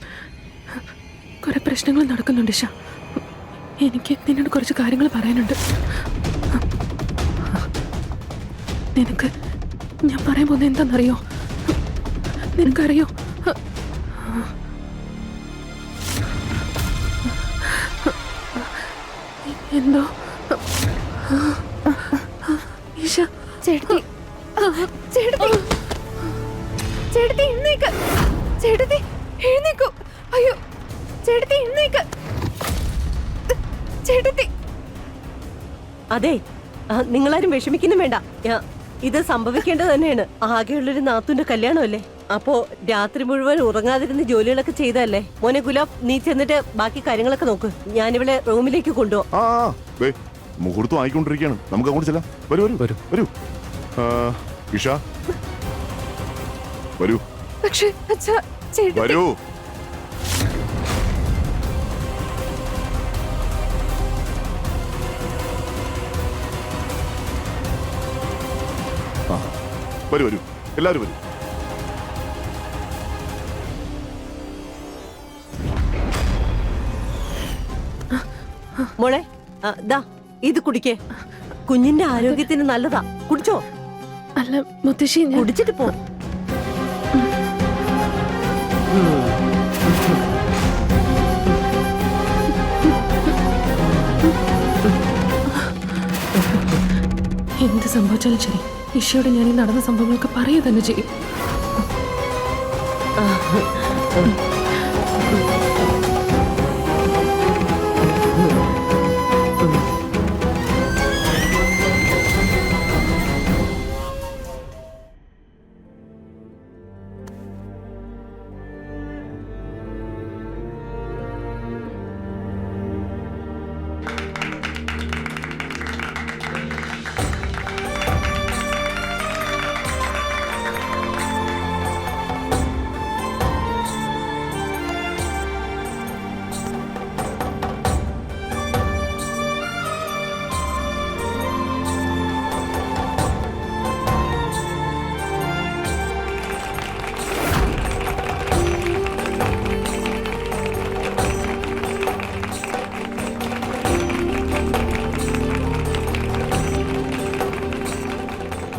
കുറെ പ്രശ്നങ്ങൾ നടക്കുന്നുണ്ട് ഇഷ. എനിക്ക് നിന്നോട് കുറച്ച് കാര്യങ്ങൾ പറയാനുണ്ട്. നിനക്ക് ഞാൻ പറയാൻ പോകുന്നത് എന്താണെന്നറിയോ? നിനക്കറിയോ? എന്തോ ഇഷ. ചേട്ടത്തി, ചേട്ടത്തി, ചേട്ടത്തി എഴുന്നേക്ക്. ചേട്ടത്തി എഴുന്നേക്കൂ. അയ്യോ ചേട്ടത്തി എഴുന്നേക്ക്. ചേട്ടത്തി. അതെ, നിങ്ങളാരും വിഷമിക്കുന്നു വേണ്ട. ഇത് സംഭവിക്കേണ്ടത് തന്നെയാണ്. ആകെയുള്ളൊരു നാത്തൂന്റെ കല്യാണമല്ലേ. അപ്പോ രാത്രി മുഴുവൻ ഉറങ്ങാതിരുന്ന് ജോലികളൊക്കെ ചെയ്തല്ലേ. മോനെ ഗുലാബ്, നീ ചെന്നിട്ട് ബാക്കി കാര്യങ്ങളൊക്കെ നോക്ക്. ഞാനിവളെ റൂമിലേക്ക് കൊണ്ടുപോകാം. മുഹൂർത്തം ആയിക്കൊണ്ടിരിക്കുകയാണ്. നമുക്ക് അങ്ങോട്ട് ചെല്ലാം. വരൂ വരൂ വരൂ വരൂ. ഇഷ വരൂ. പക്ഷേ അച്ഛാ, ചേട്ടത്തി. വരൂ. വരൂ വരൂ, എല്ലാവരും വരൂ. മോളെ, ദാ ഇത് കുടിക്കേ. കുഞ്ഞിന്റെ ആരോഗ്യത്തിന് നല്ലതാ. കുടിച്ചോ. അല്ല മുത്തശ്ശി, ഞാൻ കുടിച്ചിട്ട് പോ. എന്ത് സംഭവിച്ചാലും ശരി, ഇഷയോട് ഞാൻ ഈ നടന്ന സംഭവങ്ങളൊക്കെ പറയുക തന്നെ ചെയ്യും.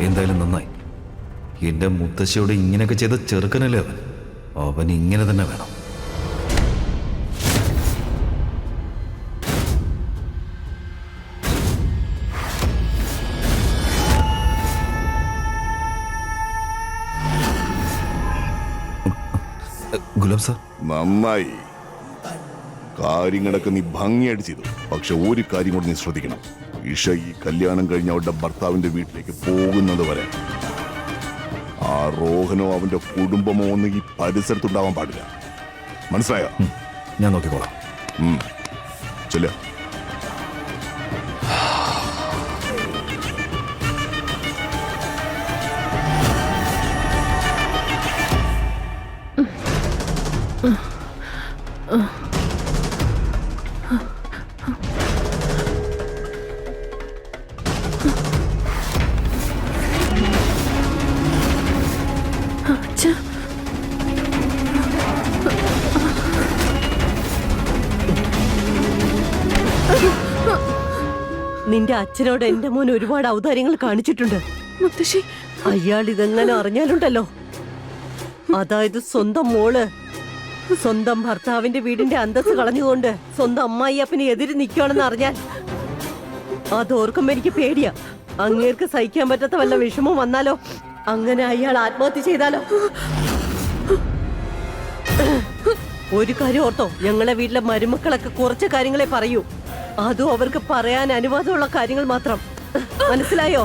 എന്തായാലും നന്നായി. എന്റെ മുത്തശ്ശിയോട് ഇങ്ങനെയൊക്കെ ചെയ്ത ചെറുക്കനല്ലേ അവൻ. അവൻ ഇങ്ങനെ തന്നെ വേണം. ഗുലാബ് സാർ, നന്നായി. കാര്യങ്ങളൊക്കെ നീ ഭംഗിയായിട്ട് ചെയ്തു. പക്ഷെ ഒരു കാര്യം കൂടി നീ ശ്രദ്ധിക്കണം. ഇഷ ഈ കല്യാണം കഴിഞ്ഞ അവളുടെ ഭർത്താവിന്റെ വീട്ടിലേക്ക് പോകുന്നത് വരെ ആ റോഹനോ അവന്റെ കുടുംബമോ ഒന്നും ഈ പരിസരത്തുണ്ടാവാൻ പാടില്ല. മനസ്സിലായോ? ഞാൻ നോക്കിക്കോളാം. ചെല്ല. നിന്റെ അച്ഛനോട് എന്റെ മോൻ ഒരുപാട് ഔദാര്യങ്ങൾ കാണിച്ചിട്ടുണ്ട്. മുത്തശ്ശി, അയാൾ ഇതെങ്ങനെ അറിഞ്ഞാലുണ്ടല്ലോ. അതായത് സ്വന്തം മോള് സ്വന്തം ഭർത്താവിന്റെ വീടിന്റെ അന്തസ്സ് കളഞ്ഞുകൊണ്ട് സ്വന്തം അമ്മായി അപ്പന് എതിര് നിൽക്കുകയാണെന്ന് അറിഞ്ഞാൽ അതോർക്കുമ്പോ എനിക്ക് പേടിയാ. അങ്ങേർക്ക് സഹിക്കാൻ പറ്റാത്ത വല്ല വിഷമം വന്നാലോ? അങ്ങനെ അയാൾ ആത്മഹത്യ ചെയ്താലോ? ഒരു കാര്യം ഓർത്തോ, ഞങ്ങളെ വീട്ടിലെ മരുമക്കളൊക്കെ കുറച്ച് കാര്യങ്ങളെ പറയൂ. അതും അവർക്ക് പറയാൻ അനുവാദമുള്ള കാര്യങ്ങൾ മാത്രം. മനസ്സിലായോ?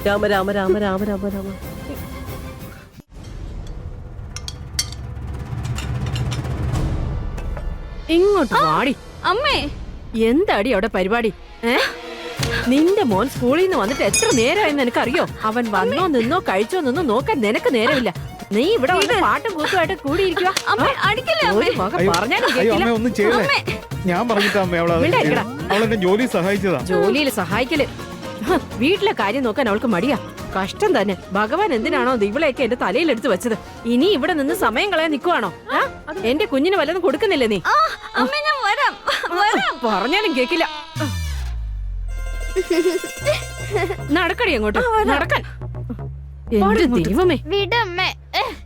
രാമ രാമ രാമ രാമ രാമ രാമ. ഇങ്ങോട്ട് വാടി. അമ്മേ, എന്താടി അവിടെ പരിപാടി? നിന്റെ മോൻ സ്കൂളിൽ നിന്ന് വന്നിട്ട് എത്ര നേരമായെന്ന് എനിക്കറിയോ? അവൻ വന്നോ നിന്നോ കഴിച്ചോ നിന്നോ നോക്കാൻ നിനക്ക് നേരമില്ല. നീ ഇവിടെ വന്ന് പാട്ടും കൂത്തുമായിട്ട് കൂടിയിരിക്കുക. ഒന്നും ചെയ്യല്ലേ. ഞാൻ പറഞ്ഞിട്ടാ അമ്മ അവളെന്നെ ജോലി സഹായിച്ചതാ. ജോലിയിൽ സഹായിക്കല്. വീട്ടിലെ കാര്യം നോക്കാൻ അവൾക്ക് മടിയാ. കഷ്ടം തന്നെ. ഭഗവാൻ എന്തിനാണോ ഇവളെയൊക്കെ എന്റെ തലയിലെടുത്ത് വെച്ചത്? ഇനി ഇവിടെ നിന്ന് സമയം കളയാൻ നിൽക്കുവാണോ? എന്റെ കുഞ്ഞിന് വല്ലതും കൊടുക്കുന്നില്ലേ നീ? പറഞ്ഞാലും കേക്കില്ല. നടക്കടി അങ്ങോട്ട്, നടക്കാൻ. എന്റെ ദൈവമേ,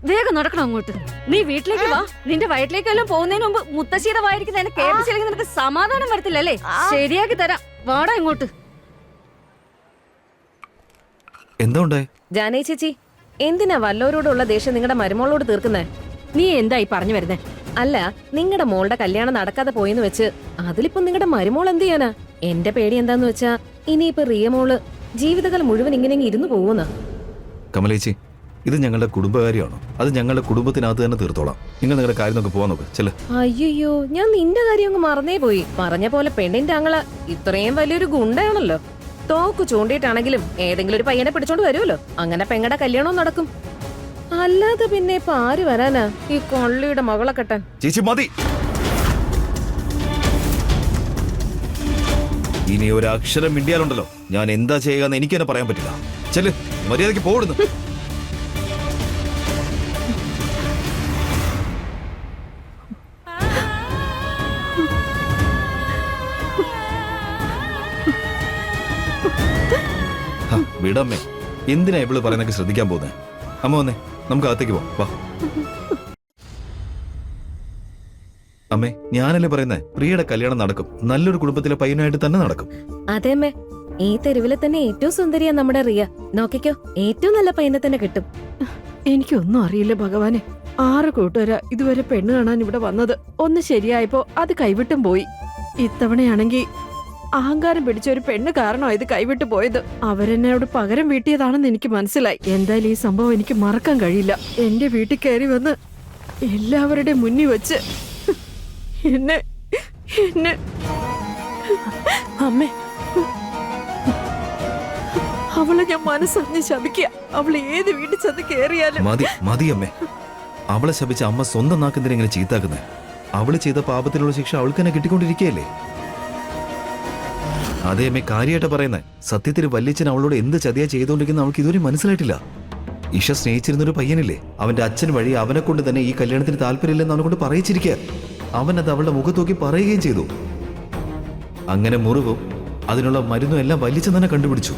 വേഗം നടക്കണം അങ്ങോട്ട്. നീ വീട്ടിലേക്ക് വാ. നിന്റെ വയറ്റിലേക്കെല്ലാം പോകുന്നതിന് മുമ്പ് മുത്തശ്ശീയുടെ വായിരിക്കുന്ന എന്നെ കേൾപ്പിച്ചില്ലെങ്കിൽ നിനക്ക് സമാധാനം വരത്തില്ലല്ലേ? ശരിയാക്കി തരാം. വാടാ ഇങ്ങോട്ട്. എന്താ ഉണ്ടായി? ജാനേ ചേച്ചി, എന്തിനാ വല്ലവരോടുള്ള ദേഷ്യം നിങ്ങളുടെ മരുമോളോട് തീർക്കുന്നേ? നീ എന്തായി പറഞ്ഞു വരുന്നേ? അല്ല, നിങ്ങളുടെ മോളുടെ കല്യാണം നടക്കാതെ പോയെന്ന് വെച്ച് അതിലിപ്പോ നിങ്ങളുടെ മരുമോൾ എന്ത് ചെയ്യാനാ? എന്റെ പേടി എന്താന്ന് വെച്ചാ ഇനിയിപ്പോ റിയ മോള് ജീവിതകാലം മുഴുവൻ ഇങ്ങനെ ഇരുന്നു പോകുന്ന. കമലേച്ചി, ഇത് ഞങ്ങളുടെ കുടുംബകാര്യമാണോ? അത് ഞങ്ങളുടെ കുടുംബത്തിനകത്ത് തന്നെ തീർത്തോളാം. നിങ്ങൾ നിങ്ങളുടെ കാര്യം നോക്കി പോവാൻ നോക്ക്. ചെല്. അയ്യോ, ഞാൻ നിന്റെ കാര്യം അങ്ങ് മറന്നേ പോയി. പറഞ്ഞ പോലെ പെണ്ണിന്റെ ആങ്ങള ഇത്രയും വലിയൊരു ഗുണ്ടയാണല്ലോ. തോക്ക് ചൂണ്ടിയിട്ടാണെങ്കിലും ഏതെങ്കിലും ഒരു പയ്യനെ പിടിച്ചോണ്ട് വരുമല്ലോ. അങ്ങനെ പെങ്ങടെ കല്യാണവും നടക്കും. അല്ലാതെ പിന്നെ ഇപ്പൊ ആര് വരാനാ ഈ കൊള്ളിയുടെ മകളെ കെട്ടാൻ? ചേച്ചി മതി. ഇനി ഒരു അക്ഷരം മിണ്ടിയാലുണ്ടല്ലോ ഞാൻ എന്താ ചെയ്യുക എനിക്ക് തന്നെ പറയാൻ പറ്റില്ല. ചെല്, മര്യാദയ്ക്ക് പോടുന്നു. വിടമ്മേ, എന്തിനാ ഇവള് പറയുന്നൊക്കെ ശ്രദ്ധിക്കാൻ പോകുന്നേ? അമ്മ വന്നേ, നമുക്ക് അകത്തേക്ക് പോവാം. വാ. അമ്മേ, ഞാനല്ലേ പറയുന്നേ, പ്രിയയുടെ കല്യാണം നടക്കും. നല്ലൊരു കുടുംബത്തിലെ പയ്യനായിട്ട് തന്നെ നടക്കും. അതേമ്മേ, ഈ തെരുവിലെ തന്നെ ഏറ്റവും സുന്ദരിയാ നമ്മുടെ റിയ. നോക്കിക്കോ, ഏറ്റവും നല്ല പയ്യനെ തന്നെ കിട്ടും. എനിക്കൊന്നും അറിയില്ല ഭഗവാനെ. 6 കൂട്ടുകാരാ ഇതുവരെ പെണ്ണ് കാണാൻ ഇവിടെ വന്നത്. ഒന്ന് ശരിയായപ്പോ അത് കൈവിട്ടും പോയി. ഇത്തവണയാണെങ്കിൽ അഹങ്കാരം പിടിച്ച ഒരു പെണ്ണ് കാരണമാണ് ഇത് കൈവിട്ടു പോയത്. അവരെന്നോട് പകരം വീട്ടിയതാണെന്ന് എനിക്ക് മനസ്സിലായി. എന്തായാലും ഈ സംഭവം എനിക്ക് മറക്കാൻ കഴിയില്ല. എന്റെ വീട്ടിൽ കയറി വന്ന് എല്ലാവരുടെയും മുന്നിൽ വെച്ച് എന്നെ എന്നെ അമ്മേ, അവളെ ഞാൻ മനസ്സറിഞ്ഞ് ശപിക്കുക. അവൾ ഏത് വീട്ടിൽ ചെന്ന് കേറിയാലും മതി മതി അമ്മേ. അവളെ ശപിച്ച അമ്മ സ്വന്തം നാക്കെന്തിനെ ഇങ്ങനെ ചീത്താക്കുന്നേ? അവള് ചെയ്ത പാപത്തിലുള്ള ശിക്ഷ അവൾക്ക് തന്നെ കിട്ടിക്കൊണ്ടിരിക്കുകയല്ലേ? അതേ അമ്മേ, കാര്യമായിട്ട് പറയുന്നേ. സത്യത്തിൽ വല്യച്ഛൻ അവളോട് എന്ത് ചതിയാ ചെയ്തുകൊണ്ടിരിക്കുന്ന അവൾക്ക് ഇതുവരെ മനസ്സിലായിട്ടില്ല. ഇഷ സ്നേഹിച്ചിരുന്നൊരു പയ്യനില്ലേ, അവന്റെ അച്ഛൻ വഴി അവനെ കൊണ്ട് തന്നെ ഈ കല്യാണത്തിന് താല്പര്യമില്ലെന്ന് അവനെ കൊണ്ട് പറയിച്ചിരിക്കുക. അവൻ അത് അവളുടെ മുഖത്ത് നോക്കി പറയുകയും ചെയ്തു. അങ്ങനെ മുറിവും അതിനുള്ള മരുന്നും എല്ലാം വല്യച്ഛൻ തന്നെ കണ്ടുപിടിച്ചു.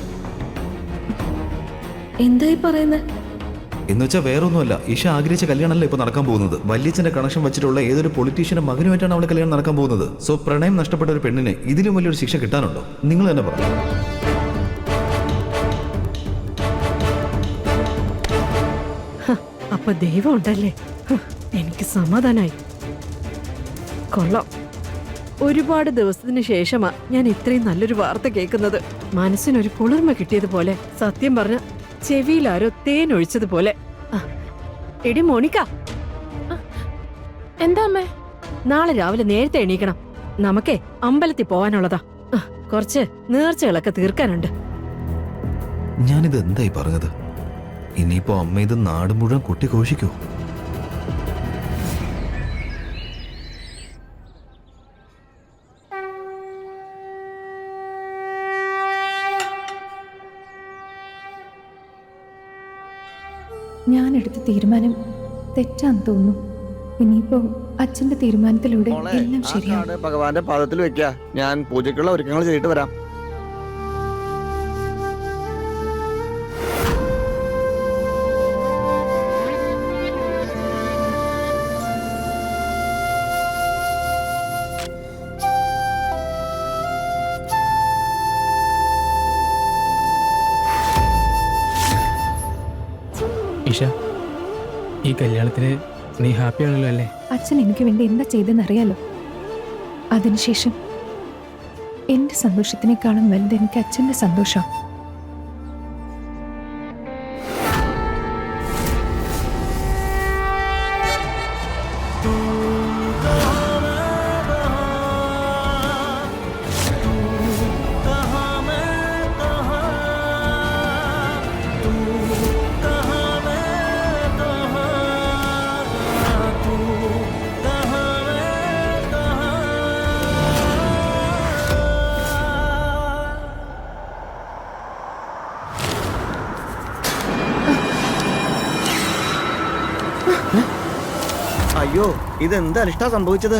എന്തായി പറയുന്നത്? എന്നുവെച്ചാൽ വേറൊന്നുമല്ല, ഇഷ ആഗ്രഹിച്ച കല്യാണമല്ല ഇപ്പൊ നടക്കാൻ പോകുന്നത്. വല്യച്ഛന്റെ കണക്ഷൻ വെച്ചിട്ടുള്ള ഏതൊരു പൊളിറ്റീഷ്യന്റെ മകനുമായിട്ടാണ് അവളുടെ കല്യാണം നടക്കാൻ പോകുന്നത്. സോ പ്രണയം നഷ്ടപ്പെട്ട ഒരു പെണ്ണിന് ഇതിലും വലിയൊരു ശിക്ഷ കിട്ടാനുണ്ടോ? നിങ്ങൾ തന്നെ പറഞ്ഞു. അപ്പൊ ദൈവം ഉണ്ടല്ലേ? എനിക്ക് സമാധാനായി. കൊള്ളാം. ഒരുപാട് ദിവസത്തിന് ശേഷമാ ഞാൻ ഇത്രയും നല്ലൊരു വാർത്ത കേൾക്കുന്നത്. മനസ്സിനൊരു കുളിർമ കിട്ടിയതുപോലെ. സത്യം പറഞ്ഞ ചെവിയിലാരോ തേൻ ഒഴിച്ചതുപോലെ. എടി മോണിക്ക, എന്താ അമ്മേ? നാളെ രാവിലെ നേരത്തെ എണീക്കണം. നമുക്കേ അമ്പലത്തിൽ പോവാനുള്ളതാ. കുറച്ച് നേർച്ചകളൊക്കെ തീർക്കാനുണ്ട്. ഞാനിത് എന്തായി പറഞ്ഞത്? ഇനിയിപ്പോ അമ്മ ഇത് നാട് മുഴുവൻ കൊട്ടിഘോഷിക്കോ? ഞാനെടുത്ത തീരുമാനം തെറ്റാന്ന് തോന്നുന്നു. ഇനിയിപ്പോ അച്ഛന്റെ തീരുമാനത്തിലൂടെ എല്ലാം ശരിയാവും. ഭഗവാന്റെ പാദത്തിൽ വെക്ക. ഞാൻ പൂജയ്ക്കുള്ള ഒരുക്കങ്ങൾ ചെയ്തിട്ട് വരാം. ഇഷ, ഈ കല്യാണത്തിന് നീ ഹാപ്പി ആണല്ലോ അല്ലേ? അച്ഛൻ എനിക്ക് വേണ്ടി എന്താ ചെയ്തെന്നറിയാലോ. അതിനുശേഷം എന്റെ സന്തോഷത്തിനേക്കാളും വലുത് എനിക്ക് അച്ഛന്റെ സന്തോഷം. അയ്യോ ഇതെന്താ അനിഷ്ട സംഭവിച്ചത്?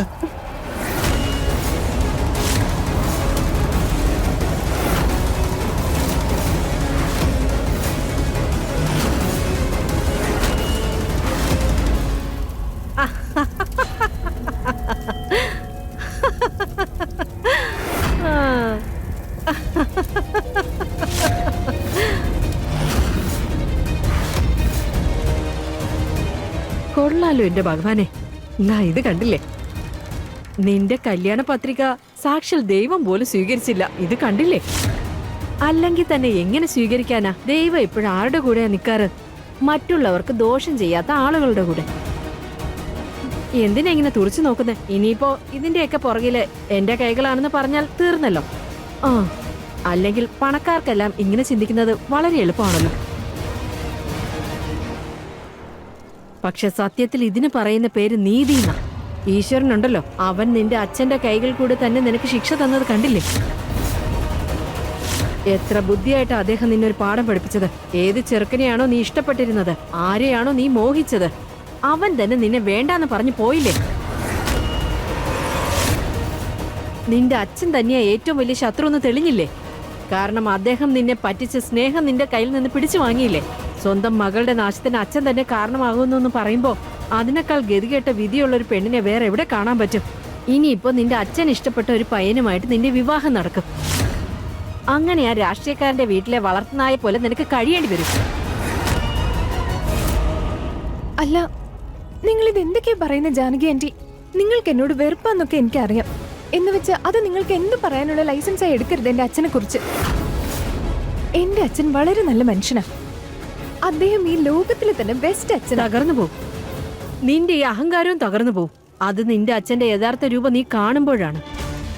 കൊള്ളാലോ എന്റെ ഭഗവാനെ. എന്നാ ഇത് കണ്ടില്ലേ, നിന്റെ കല്യാണ പത്രിക സാക്ഷാൽ ദൈവം പോലും സ്വീകരിച്ചില്ല. ഇത് കണ്ടില്ലേ? അല്ലെങ്കിൽ തന്നെ എങ്ങനെ സ്വീകരിക്കാനാ? ദൈവം ഇപ്പോഴും ആരുടെ കൂടെയാ നിക്കാറ്? മറ്റുള്ളവർക്ക് ദോഷം ചെയ്യാത്ത ആളുകളുടെ കൂടെ. എന്തിനാ ഇങ്ങനെ തുറച്ചു നോക്കുന്നേ? ഇനിയിപ്പോ ഇതിന്റെയൊക്കെ പുറകില് എന്റെ കൈകളാണെന്ന് പറഞ്ഞാൽ തീർന്നല്ലോ. ആ, അല്ലെങ്കിൽ പണക്കാർക്കെല്ലാം ഇങ്ങനെ ചിന്തിക്കുന്നത് വളരെ എളുപ്പമാണല്ലോ. പക്ഷെ സത്യത്തിൽ ഇതിന് പറയുന്ന പേര് നീതി എന്നാ. ഈശ്വരനുണ്ടല്ലോ, അവൻ നിന്റെ അച്ഛന്റെ കൈകൾ കൂടെ തന്നെ നിനക്ക് ശിക്ഷ തന്നത് കണ്ടില്ലേ? എത്ര ബുദ്ധിയായിട്ടാ അദ്ദേഹം നിന്നൊരു പാഠം പഠിപ്പിച്ചത്. ഏത് ചെറുക്കനെയാണോ നീ ഇഷ്ടപ്പെട്ടിരുന്നത്, ആരെയാണോ നീ മോഹിച്ചത്, അവൻ തന്നെ നിന്നെ വേണ്ടാന്ന് പറഞ്ഞു പോയില്ലേ? നിന്റെ അച്ഛൻ തന്നെയാ ഏറ്റവും വലിയ ശത്രു എന്ന് തെളിഞ്ഞില്ലേ? കാരണം അദ്ദേഹം നിന്നെ പറ്റിച്ച സ്നേഹം നിന്റെ കയ്യിൽ നിന്ന് പിടിച്ചു വാങ്ങിയില്ലേ? സ്വന്തം മകളുടെ നാശത്തിന് അച്ഛൻ തന്നെ കാരണമാകുന്നു പറയുമ്പോ അതിനേക്കാൾ ഗതികെട്ട വിധിയുള്ള ഒരു പെണ്ണിനെ വേറെ എവിടെ കാണാൻ പറ്റും? ഇനിയിപ്പോ നിന്റെ അച്ഛൻ ഇഷ്ടപ്പെട്ട ഒരു പയ്യനുമായിട്ട് നിന്റെ വിവാഹം നടക്കും. അങ്ങനെ ആ രാഷ്ട്രീയക്കാരന്റെ വീട്ടിലെ വളർത്തുനായ പോലെ നിനക്ക് കഴിയേണ്ടി വരും. അല്ല, നിങ്ങൾ ഇത് എന്തൊക്കെയാ പറയുന്ന ജാനകി ആന്റി? നിങ്ങൾക്ക് എന്നോട് വെറുപ്പാന്നൊക്കെ എനിക്കറിയാം. എന്ന് വെച്ച് അത് നിങ്ങൾക്ക് എന്ത് പറയാനുള്ള ലൈസൻസായി എടുക്കരുത് എന്റെ അച്ഛനെ കുറിച്ച്. എന്റെ അച്ഛൻ വളരെ നല്ല മനുഷ്യനാ. അദ്ദേഹം ഈ ലോകത്തിലെ തന്നെ ബെസ്റ്റ് അച്ഛൻ. തകർന്നു പോവും. നിന്റെ ഈ അഹങ്കാരവും തകർന്നു പോവും. അത് നിന്റെ അച്ഛന്റെ യഥാർത്ഥ രൂപം നീ കാണുമ്പോഴാണ്.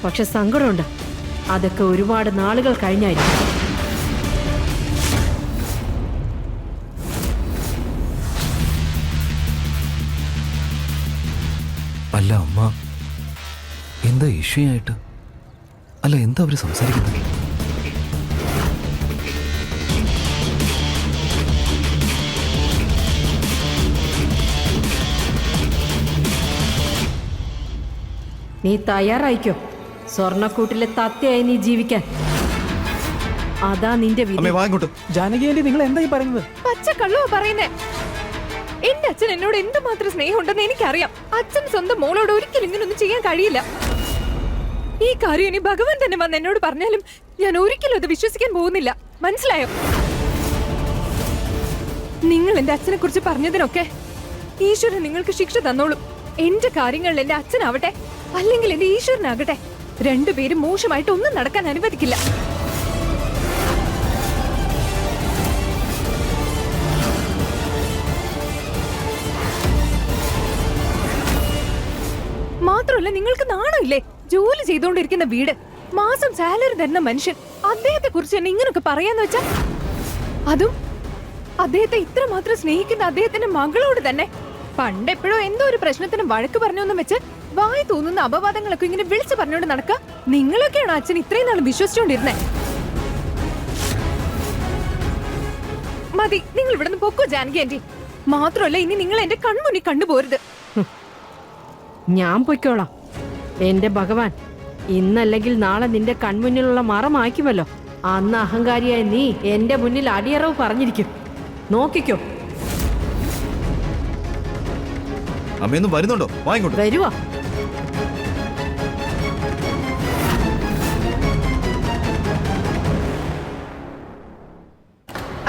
പക്ഷെ സങ്കടമുണ്ട്, അതൊക്കെ ഒരുപാട് നാളുകൾ കഴിഞ്ഞായിരിക്കും. അല്ല അമ്മ, എന്താ ഇഷ്യൂ ആയിട്ട്? അല്ല, എന്താ അവര് സംസാരിക്കുന്നത്? നീ തയ്യാറായിക്കോ സ്വർണക്കൂട്ടിലെ തത്തയായി നീ ജീവിക്കാൻ. അതാ നിന്റെ വിധി. ജാനകി ആന്റി, നിങ്ങൾ എന്തായി പറയുന്നത്? പച്ച കള്ളുവാ പറയുന്നേ. എന്റെ അച്ഛൻ എന്നോട് എന്തുമാത്രം സ്നേഹമുണ്ടെന്ന് എനിക്കറിയാം. അച്ഛൻ സ്വന്തം മോളോട് ഒരിക്കലും ഇങ്ങനൊന്നും ചെയ്യാൻ കഴിയില്ല. ഈ കാര്യം ഇനി ഭഗവാൻ തന്നെ വന്ന് എന്നോട് പറഞ്ഞാലും ഞാൻ ഒരിക്കലും അത് വിശ്വസിക്കാൻ പോകുന്നില്ല. മനസ്സിലായോ? നിങ്ങൾ എന്റെ അച്ഛനെ കുറിച്ച് പറഞ്ഞതിനൊക്കെ ഈശ്വരൻ നിങ്ങൾക്ക് ശിക്ഷ തന്നോളും. എന്റെ കാര്യങ്ങളിൽ എന്റെ അച്ഛനാവട്ടെ അല്ലെങ്കിൽ എന്റെ ഈശ്വരനാകട്ടെ, രണ്ടുപേരും മോശമായിട്ട് ഒന്നും നടക്കാൻ അനുവദിക്കില്ല. മാത്രമല്ല, നിങ്ങൾക്ക് നാണമില്ലേ? ജോലി ചെയ്തുകൊണ്ടിരിക്കുന്ന വീട്, മാസം സാലറി തരുന്ന മനുഷ്യൻ, അദ്ദേഹത്തെ കുറിച്ച് തന്നെ ഇങ്ങനൊക്കെ പറയാന്ന് വെച്ചാ, അതും അദ്ദേഹത്തെ ഇത്രമാത്രം സ്നേഹിക്കുന്ന അദ്ദേഹത്തിന്റെ മകളോട് തന്നെ. പണ്ടെപ്പോഴോ എന്തോ ഒരു പ്രശ്നത്തിന് വഴക്ക് പറഞ്ഞൊന്നും വെച്ച് വായി തോന്നുന്ന അപവാദങ്ങളൊക്കെ ഇങ്ങനെ വിളിച്ചു പറഞ്ഞോണ്ട് നടക്ക. നിങ്ങളൊക്കെയാണ് അച്ഛൻ ഇത്രയും നാൾ വിശ്വസിച്ചോണ്ടിരുന്നേ. മതി, നിങ്ങൾ ഇവിടുന്ന് പൊക്കോ ജാനകി ആന്റി. മാത്രമല്ല, ഇനി നിങ്ങൾ എന്റെ കൺമുന്നിൽ കണ്ടുപോരുത്. ഞാൻ പൊയ്ക്കോളാം. എന്റെ ഭഗവാൻ ഇന്നല്ലെങ്കിൽ നാളെ നിന്റെ കൺമുന്നിലുള്ള മറ മായ്ക്കുമല്ലോ. അന്ന് അഹങ്കാരിയായ നീ എന്റെ മുന്നിൽ അടിയറവ് പറഞ്ഞിരിക്കും. നോക്കിക്കോ. അമ്മയൊന്നും വരുന്നുണ്ടോ? വാങ്ങിക്കോട്ടെ. വരുവാ.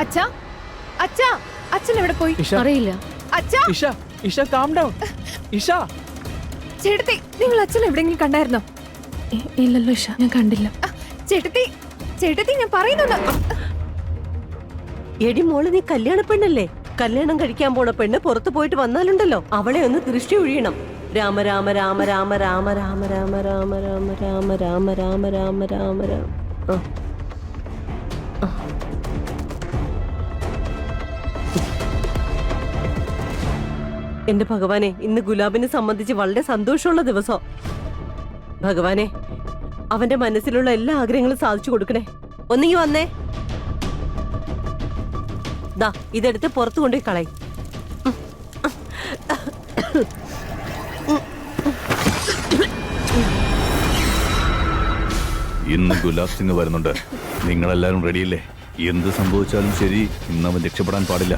അച്ഛാ, അച്ഛാ, അച്ഛൻ എവിടെ പോയി? അറിയില്ല. അച്ഛാ, ഇഷ, ഇഷ, കാം ഡൗൺ. ഇഷ, ചേട്ടത്തി, നിങ്ങൾ അച്ഛൻ എവിടെയെങ്കിലും കണ്ടായിരുന്നോ? ഇല്ലല്ലോ ഇഷ, ഞാൻ കണ്ടില്ല. ചേട്ടത്തി, ചേട്ടത്തി, ഞാൻ പറയുന്നത്. എടി മോള്, നീ കല്യാണ പെണ്ണല്ലേ? കല്യാണം കഴിക്കാൻ പോണ പെണ്ണ് പുറത്തു പോയിട്ട് വന്നാലുണ്ടല്ലോ, അവളെ ഒന്ന് ദൃഷ്ടി ഒഴിയണം. രാമ രാമ രാമ രാമ രാമ രാമ രാമ രാമ രാമ രാമ രാമ രാമ രാമ രാമ രാമ. എന്റെ ഭഗവാനെ, ഇന്ന് ഗുലാബിനെ സംബന്ധിച്ച് വളരെ സന്തോഷമുള്ള ദിവസം. ഭഗവാനെ, അവന്റെ മനസ്സിലുള്ള എല്ലാ ആഗ്രഹങ്ങളും സാധിച്ചു കൊടുക്കണേ. ഒന്നിങ്ങി വന്നേ. ദാ, ഇതെടുത്ത് പുറത്തു കൊണ്ടുപോയി കളയും. ഇന്ന് ഗുലാബ് സിംഗ് വരുന്നുണ്ട്. നിങ്ങളെല്ലാരും റെഡിയല്ലേ? എന്ത് സംഭവിച്ചാലും ശരി, ഇന്ന് അവൻ രക്ഷപ്പെടാൻ പാടില്ല.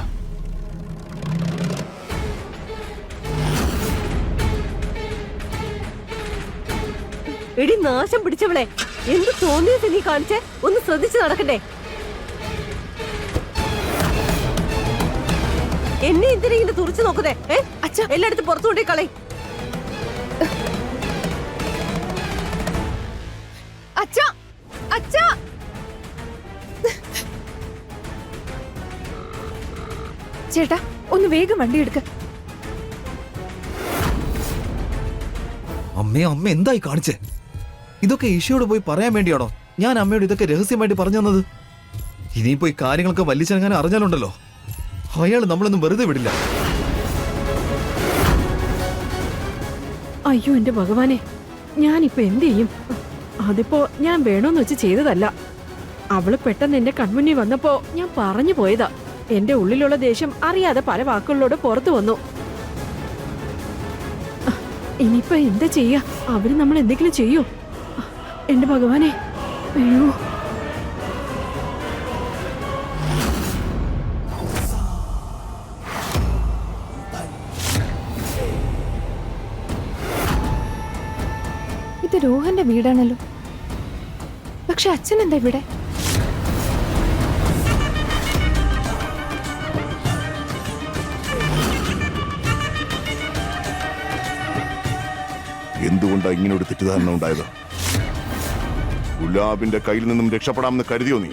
എടി നാശം പിടിച്ചവളെ, എന്ത് തോന്നിയത് നീ കാണിച്ചേ? ഒന്ന് ശ്രദ്ധിച്ചു നടക്കണ്ടേ? എന്നെ എന്തിനാ ഇങ്ങനെ തുറച്ചു നോക്കുന്നേ? അച്ഛാ, എല്ലായിടത്തും പുറത്തു കൊണ്ടേ കളി. അച്ഛാ, അച്ഛാ, ചേട്ടാ ഒന്ന് വേഗം വണ്ടി എടുക്ക. അമ്മ എന്തായി കാണിച്ചേ? ഇതൊക്കെ ഈശോയോട് പോയി പറയാൻ വേണ്ടിയാണോ ഞാൻ അമ്മയോട് ഇതൊക്കെ രഹസ്യമായിട്ട് പറഞ്ഞു തന്നത്? ഇനിയിപ്പോ ഈ കാര്യങ്ങളൊക്കെ വല്യച്ഛനെങ്ങനെ അറിഞ്ഞാലുണ്ടല്ലോ, അയാൾ നമ്മളൊന്നും വെറുതെ വിടില്ല. അയ്യോ എന്റെ ഭഗവാനെ, ഞാനിപ്പോ എന്ത് ചെയ്യും? അതിപ്പോ ഞാൻ വേണോന്ന് വെച്ച് ചെയ്തതല്ല. അവള് പെട്ടെന്ന് എന്റെ കൺമുന്നിൽ വന്നപ്പോ ഞാൻ പറഞ്ഞു പോയതാ. എന്റെ ഉള്ളിലുള്ള ദേഷ്യം അറിയാതെ പല വാക്കുകളിലൂടെ പുറത്തു വന്നു. ഇനിയിപ്പോ എന്താ ചെയ്യാ? അവര് നമ്മൾ എന്തെങ്കിലും ചെയ്യോ? എന്റെ ഭഗവാനെ, അയ്യോ. ഇത് രോഹന്റെ വീടാണല്ലോ, പക്ഷെ അച്ഛൻ എന്താ ഇവിടെ? എന്തുകൊണ്ടാ ഇങ്ങനെ ഒരു തെറ്റിദ്ധാരണ ഉണ്ടായത്? ഗുലാബിന്റെ കയ്യിൽ നിന്നും രക്ഷപ്പെടാമെന്ന് കരുതിയോ നീ?